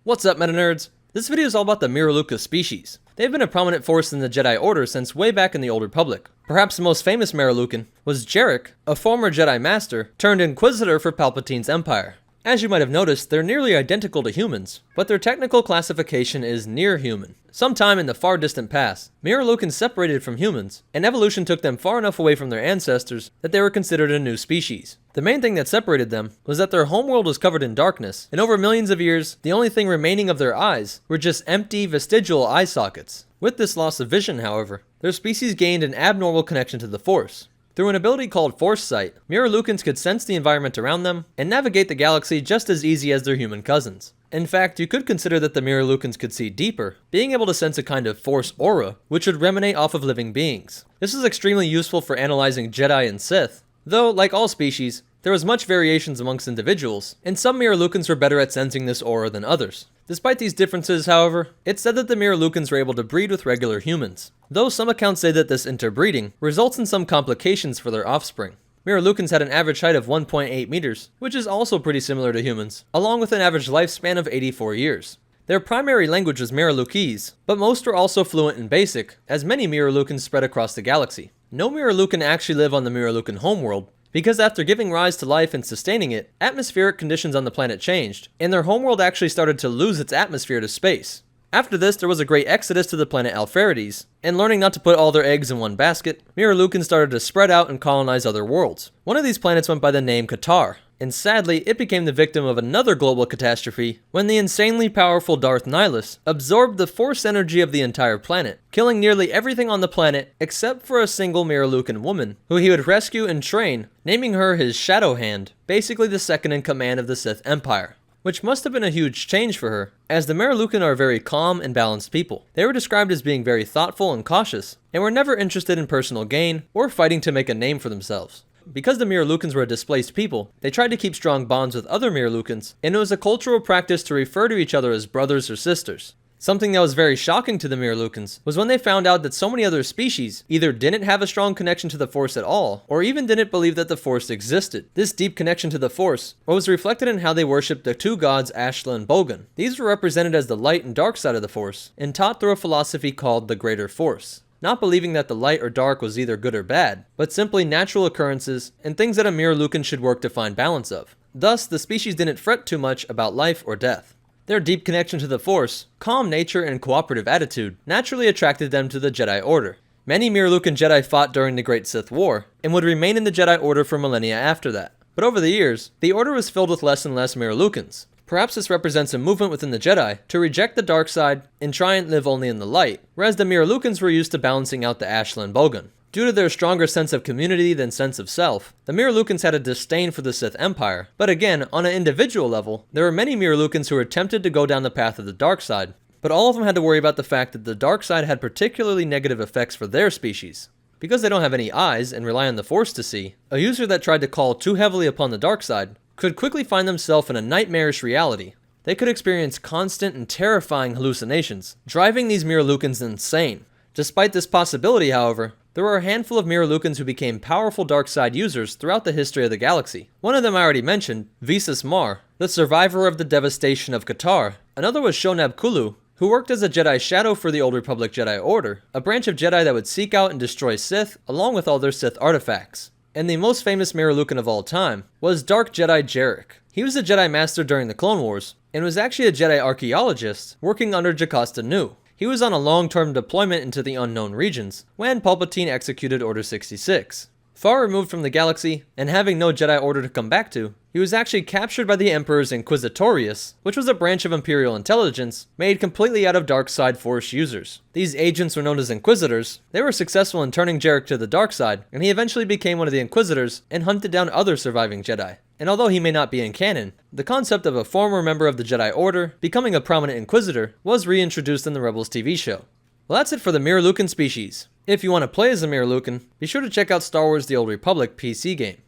What's up, meta nerds? This video is all about the Miraluka species. They've been a prominent force in the Jedi Order since way back in the Old Republic. Perhaps the most famous Miralukan was Jerec, a former Jedi Master turned Inquisitor for Palpatine's Empire. As you might have noticed, they're nearly identical to humans, but their technical classification is near human. Sometime in the far distant past, Miralukans separated from humans, and evolution took them far enough away from their ancestors that they were considered a new species. The main thing that separated them was that their homeworld was covered in darkness, and over millions of years, the only thing remaining of their eyes were just empty, vestigial eye sockets. With this loss of vision, however, their species gained an abnormal connection to the Force. Through an ability called Force Sight, Miralukans could sense the environment around them and navigate the galaxy just as easy as their human cousins. In fact, you could consider that the Miralukans could see deeper, being able to sense a kind of Force aura, which would emanate off of living beings. This is extremely useful for analyzing Jedi and Sith, though, like all species, there was much variations amongst individuals, and some Miralukans were better at sensing this aura than others. Despite these differences, however, it's said that the Miralukans were able to breed with regular humans, though some accounts say that this interbreeding results in some complications for their offspring. Miralukans had an average height of 1.8 meters, which is also pretty similar to humans, along with an average lifespan of 84 years. Their primary language was Miralukese, but most were also fluent in Basic, as many Miralukans spread across the galaxy. No Miralukan actually live on the Miralukan homeworld, because after giving rise to life and sustaining it, atmospheric conditions on the planet changed, and their homeworld actually started to lose its atmosphere to space. After this, there was a great exodus to the planet Alpharides, and learning not to put all their eggs in one basket, Miralukans started to spread out and colonize other worlds. One of these planets went by the name Qatar, and sadly, it became the victim of another global catastrophe when the insanely powerful Darth Nihilus absorbed the force energy of the entire planet, killing nearly everything on the planet except for a single Miralukan woman, who he would rescue and train, naming her his Shadow Hand, basically the second in command of the Sith Empire. Which must have been a huge change for her, as the Miralukan are very calm and balanced people. They were described as being very thoughtful and cautious, and were never interested in personal gain or fighting to make a name for themselves. Because the Miralukans were a displaced people, they tried to keep strong bonds with other Miralukans, and it was a cultural practice to refer to each other as brothers or sisters. Something that was very shocking to the Miralukans was when they found out that so many other species either didn't have a strong connection to the Force at all, or even didn't believe that the Force existed. This deep connection to the Force was reflected in how they worshipped the two gods Ashla and Bogan. These were represented as the light and dark side of the Force, and taught through a philosophy called the Greater Force. Not believing that the light or dark was either good or bad, but simply natural occurrences and things that a Miralukan should work to find balance of. Thus, the species didn't fret too much about life or death. Their deep connection to the Force, calm nature, and cooperative attitude naturally attracted them to the Jedi Order. Many Miralukan Jedi fought during the Great Sith War, and would remain in the Jedi Order for millennia after that. But over the years, the Order was filled with less and less Miralukans. Perhaps this represents a movement within the Jedi to reject the dark side and try and live only in the light, whereas the Miralukans were used to balancing out the Ashla and Bogan. Due to their stronger sense of community than sense of self, the Miralukans had a disdain for the Sith Empire, but again, on an individual level, there were many Miralukans who were tempted to go down the path of the dark side, but all of them had to worry about the fact that the dark side had particularly negative effects for their species. Because they don't have any eyes and rely on the Force to see, a user that tried to call too heavily upon the dark side could quickly find themselves in a nightmarish reality. They could experience constant and terrifying hallucinations, driving these Miralukans insane. Despite this possibility, however, there were a handful of Miralukans who became powerful dark side users throughout the history of the galaxy. One of them I already mentioned, Visas Mar, the survivor of the devastation of Qatar. Another was Shonab Kulu, who worked as a Jedi Shadow for the Old Republic Jedi Order, a branch of Jedi that would seek out and destroy Sith along with all their Sith artifacts. And the most famous Miralukan of all time was Dark Jedi Jerec. He was a Jedi Master during the Clone Wars, and was actually a Jedi archaeologist working under Jocasta Nu. He was on a long-term deployment into the unknown regions when Palpatine executed Order 66. Far removed from the galaxy, and having no Jedi Order to come back to, he was actually captured by the Emperor's Inquisitorius, which was a branch of Imperial intelligence made completely out of dark side Force users. These agents were known as Inquisitors. They were successful in turning Jerec to the dark side, and he eventually became one of the Inquisitors and hunted down other surviving Jedi. And although he may not be in canon, the concept of a former member of the Jedi Order becoming a prominent Inquisitor was reintroduced in the Rebels TV show. Well, that's it for the Miralukan species. If you want to play as a Miralukan, be sure to check out Star Wars The Old Republic PC game.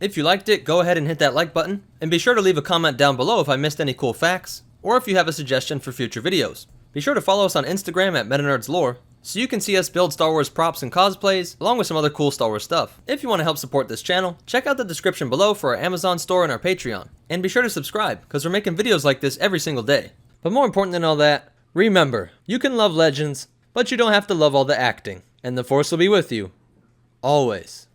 If you liked it, go ahead and hit that like button, and be sure to leave a comment down below if I missed any cool facts, or if you have a suggestion for future videos. Be sure to follow us on Instagram at MetaNerdsLore, so you can see us build Star Wars props and cosplays, along with some other cool Star Wars stuff. If you want to help support this channel, check out the description below for our Amazon store and our Patreon. And be sure to subscribe, because we're making videos like this every single day. But more important than all that, remember, you can love Legends, but you don't have to love all the acting. And the Force will be with you, always.